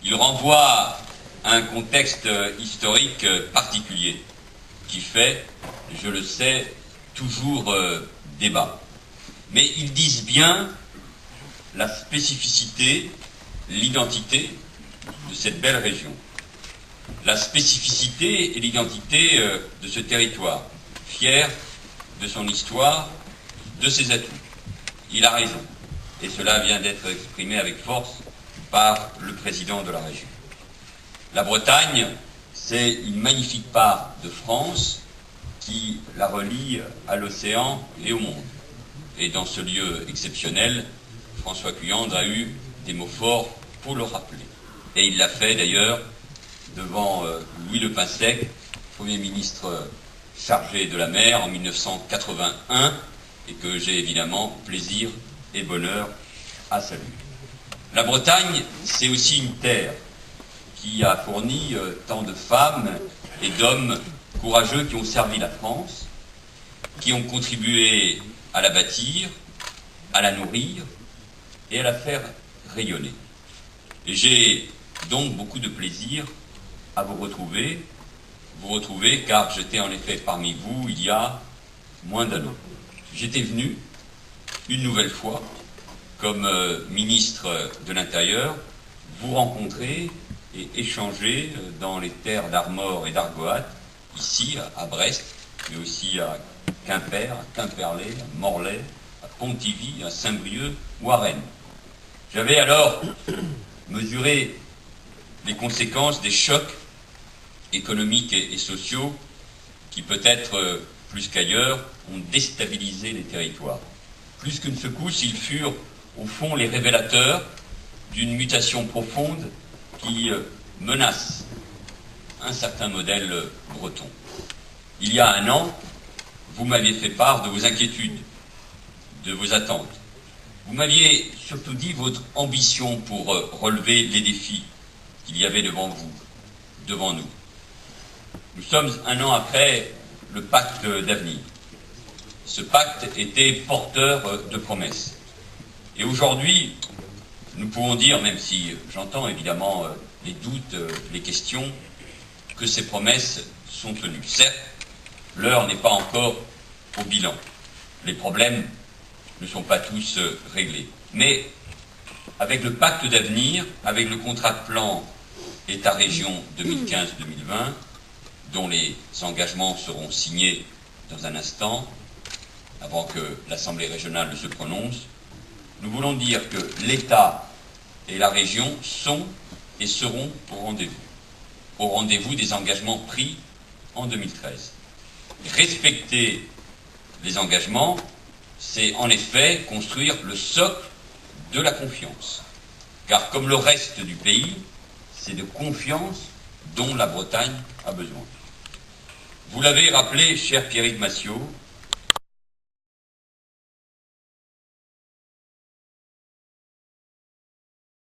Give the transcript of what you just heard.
Il renvoie à un contexte historique particulier qui fait, je le sais, toujours débat. Mais ils disent bien la spécificité, l'identité de cette belle région. La spécificité et l'identité de ce territoire, fier de son histoire, de ses atouts. Il a raison, et cela vient d'être exprimé avec force par le président de la région. La Bretagne, c'est une magnifique part de France qui la relie à l'océan et au monde. Et dans ce lieu exceptionnel, François Cuyandre a eu des mots forts pour le rappeler. Et il l'a fait d'ailleurs devant Louis Le Pinsec, Premier ministre chargé de la mer en 1981, et que j'ai évidemment plaisir et bonheur à saluer. La Bretagne, c'est aussi une terre qui a fourni tant de femmes et d'hommes courageux qui ont servi la France, qui ont contribué à la bâtir, à la nourrir et à la faire rayonner. Et j'ai donc beaucoup de plaisir à vous retrouver car j'étais en effet parmi vous il y a moins d'un an. J'étais venu une nouvelle fois comme ministre de l'Intérieur vous rencontrer et échanger dans les terres d'Armor et d'Argoat, ici à Brest, mais aussi à Quimper, à Quimperlé, à Morlaix, à Pontivy, à Saint-Brieuc ou à Rennes. J'avais alors mesuré les conséquences des chocs économiques et sociaux qui, peut-être plus qu'ailleurs, ont déstabilisé les territoires. Plus qu'une secousse, ils furent au fond les révélateurs d'une mutation profonde qui menace un certain modèle breton. Il y a un an, vous m'aviez fait part de vos inquiétudes, de vos attentes. Vous m'aviez surtout dit votre ambition pour relever les défis qu'il y avait devant vous, devant nous. Nous sommes un an après le pacte d'avenir. Ce pacte était porteur de promesses. Et aujourd'hui, nous pouvons dire, même si j'entends évidemment les doutes, les questions, que ces promesses sont tenues. Certes, l'heure n'est pas encore au bilan. Les problèmes ne sont pas tous réglés. Mais avec le pacte d'avenir, avec le contrat de plan État-région 2015-2020, dont les engagements seront signés dans un instant, avant que l'Assemblée régionale ne se prononce, nous voulons dire que l'État et la région sont et seront au rendez-vous des engagements pris en 2013. Respecter les engagements, c'est en effet construire le socle de la confiance. Car comme le reste du pays, c'est de confiance dont la Bretagne a besoin. Vous l'avez rappelé, cher Pierrick Massiot,